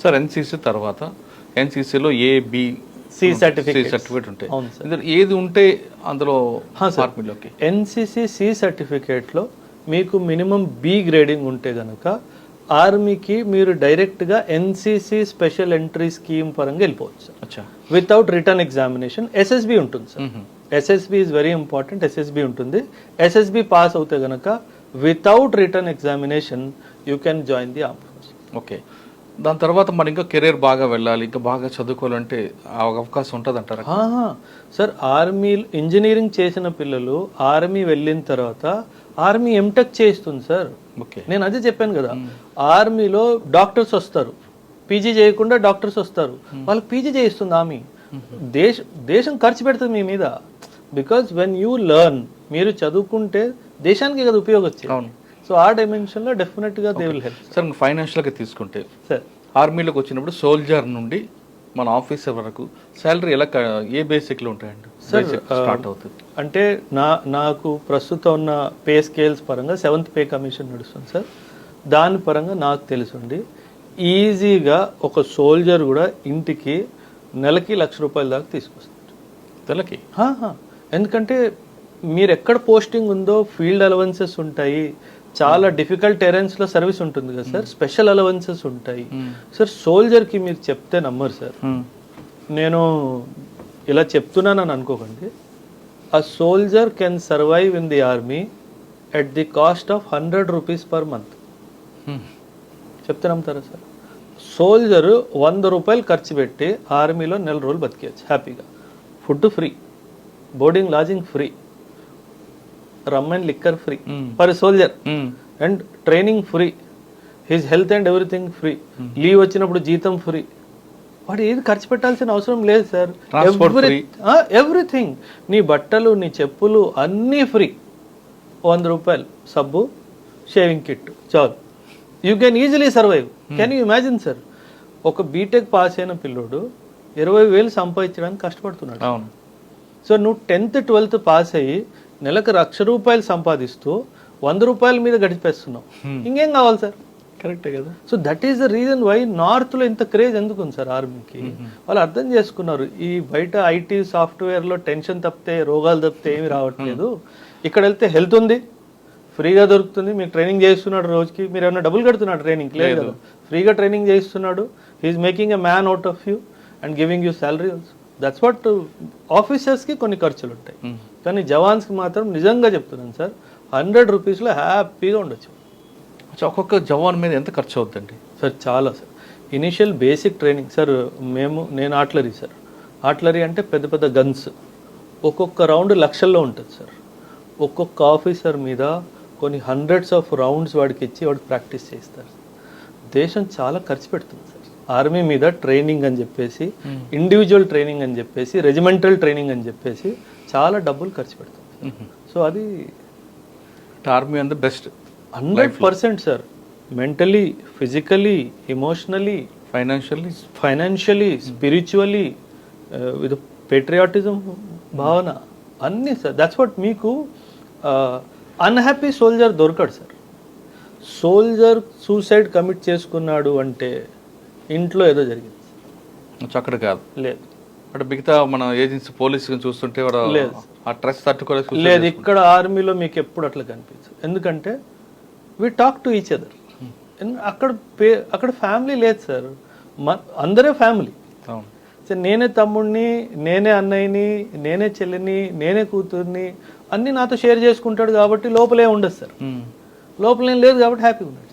Sir NCC తర్వాత ఎన్సీసీలో A C certificate ఉంటాయి. ఏది ఉంటే అందులో ఆర్మీలోకి ఎన్సీసీ సి సర్టిఫికేట్లో మీకు మినిమం బి గ్రేడింగ్ ఉంటే గనక ఆర్మీకి మీరు డైరెక్ట్గా ఎన్సీసీ స్పెషల్ ఎంట్రీ స్కీమ్ పరంగా వెళ్ళిపోవచ్చు వితౌట్ రిటర్న్ ఎగ్జామినేషన్. ఎస్ఎస్బి ఉంటుంది sir. SSB is very important. SSB ఉంటుంది. ఎస్ఎస్బి పాస్ అవుతే గనక without written examination you can join the arm force. Okay, దాని తర్వాత మరి ఇంకా కెరీర్ బాగా వెళ్ళాలి, ఇంకా బాగా చదువుకోవాలంటే అవకాశం ఉంటుంది అంటారా? సార్, ఆర్మీ ఇంజనీరింగ్ చేసిన పిల్లలు ఆర్మీ వెళ్ళిన తర్వాత ఆర్మీ ఎంటెక్ చేస్తుంది సార్. ఓకే, నేను అదే చెప్పాను కదా, ఆర్మీలో డాక్టర్స్ వస్తారు, పీజీ చేయకుండా డాక్టర్స్ వస్తారు, వాళ్ళకి పీజీ చేయిస్తుంది ఆర్మీ. దేశం ఖర్చు పెడుతుంది మీ మీద. బికాస్ వెన్ యూ లెర్న్, మీరు చదువుకుంటే దేశానికి కదా ఉపయోగం వచ్చేది. అవును. సో ఆ డైమెన్షన్లో డెఫినెట్గా దే విల్ హెల్ప్. సార్, ఫైనాన్షియల్గా తీసుకుంటే సార్ ఆర్మీలోకి వచ్చినప్పుడు సోల్జర్ నుండి మన ఆఫీసర్ వరకు శాలరీ ఎలా ఏ బేసిక్లో ఉంటాయండి? సార్ స్టార్ట్ అవుతుంది అంటే నాకు ప్రస్తుతం ఉన్న పే స్కేల్స్ పరంగా 7th పే కమిషన్ నడుస్తుంది సార్. దాని పరంగా నాకు తెలుసుండి ఈజీగా ఒక సోల్జర్ కూడా ఇంటికి నెలకి ₹1,00,000 దాకా తీసుకొస్తారు నెలకి. ఎందుకంటే మీరు ఎక్కడ పోస్టింగ్ ఉందో ఫీల్డ్ అలవెన్సెస్ ఉంటాయి, చాలా డిఫికల్ట్ టెరెన్స్లో సర్వీస్ ఉంటుంది కదా సార్, స్పెషల్ అలవెన్సెస్ ఉంటాయి సార్. సోల్జర్కి మీరు చెప్తే నమ్మరు సార్. నేను ఇలా చెప్తున్నానని అనుకోకండి. ఆ soldier can survive in the army at the cost of ₹100 per month. చెప్తే నమ్ముతారా సార్? సోల్జర్ ₹100 ఖర్చు పెట్టి ఆర్మీలో నెల రోజులు బతికేయచ్చు హ్యాపీగా. Food free, boarding lodging free, rum and liquor free for soldier, and training free, his health and everything free, leave వచ్చినప్పుడు జీతం ఫ్రీ. వాడు ఏది ఖర్చు పెట్టాల్సిన అవసరం లేదు సార్. ఎవ్రీథింగ్, నీ బట్టలు, నీ చెప్పులు అన్నీ ఫ్రీ. ₹100 సబ్బు, షేవింగ్ కిట్ చాలు. You can easily survive. Can you imagine sir? ఒక బీటెక్ పాస్ అయిన పిల్లోడు 20,000 సంపాదించడానికి కష్టపడుతున్నాడు. అవును. సో నువ్వు 10th 12th పాస్ అయ్యి నెలకు ₹1,00,000 సంపాదిస్తూ ₹100 మీద గడిపేస్తున్నావు. ఇంకేం కావాలి సార్? కరెక్టే కదా. So that is the reason why నార్త్లో ఇంత క్రేజ్ ఎందుకు ఉంది సార్ ఆర్మీకి. వాళ్ళు అర్థం చేసుకున్నారు, ఈ బయట ఐటీ సాఫ్ట్వేర్లో టెన్షన్ తప్పితే, రోగాలు తప్పితే ఏమి రావట్లేదు. ఇక్కడ వెళ్తే హెల్త్ ఉంది, ఫ్రీగా దొరుకుతుంది, మీకు ట్రైనింగ్ చేస్తున్నాడు, రోజుకి మీరు ఏమైనా డబ్బులు కడుతున్నాడు ట్రైనింగ్? లేదు కదా, ఫ్రీగా ట్రైనింగ్ చేస్తున్నాడు. He's making a man out of you and giving you salary also. That's what. ఆఫీసర్స్కి కొన్ని ఖర్చులు ఉంటాయి, కానీ జవాన్స్కి మాత్రం నిజంగా చెప్తున్నాను సార్, ₹100లో హ్యాపీగా ఉండొచ్చు. ఒక్కొక్క జవాన్ మీద ఎంత ఖర్చు అవుతుందండి సార్? చాలా sir. Initial basic training sir, నేను ఆర్టిలరీ సార్. ఆర్టిలరీ అంటే పెద్ద పెద్ద గన్స్, ఒక్కొక్క రౌండ్ లక్షల్లో ఉంటుంది సార్. ఒక్కొక్క ఆఫీసర్ మీద కొన్ని హండ్రెడ్స్ ఆఫ్ రౌండ్స్ వాడికి ఇచ్చి వాడికి ప్రాక్టీస్ చేస్తారు. దేశం చాలా ఖర్చు పెడుతుంది సార్ ఆర్మీ మీద. ట్రైనింగ్ అని చెప్పేసి, ఇండివిజువల్ ట్రైనింగ్ అని చెప్పేసి, రెజిమెంటల్ ట్రైనింగ్ అని చెప్పేసి చాలా డబ్బులు ఖర్చు పెడుతుంది. సో అది army and best 100% sir. Mentally, physically, emotionally, financially, spiritually, with patriotism భావన అన్నీ సార్. That's what. మీకు అన్హ్యాపీ సోల్జర్ దొరకడు సార్. సోల్జర్ సూసైడ్ కమిట్ చేసుకున్నాడు అంటే ఇంట్లో ఏదో జరిగింది. అక్కడ కాదు, లేదు. అంటే మిగతా మన ఏజెన్సీ పోలీసు చూస్తుంటే లేదు, ఆ ట్రస్ట్ తట్టుకోలేదు. లేదు, ఇక్కడ ఆర్మీలో మీకు ఎప్పుడు అట్లా కనిపించదు. ఎందుకంటే we talk to each other. అక్కడ ఫ్యామిలీ లేదు సార్, అందరే ఫ్యామిలీ. సార్, నేనే తమ్ముడిని, నేనే అన్నయ్యని, నేనే చెల్లిని, నేనే కూతుర్ని అన్నీ నాతో షేర్ చేసుకుంటాడు కాబట్టి లోపలే ఉండదు సార్. లోపలేం లేదు కాబట్టి హ్యాపీగా ఉన్నాడు.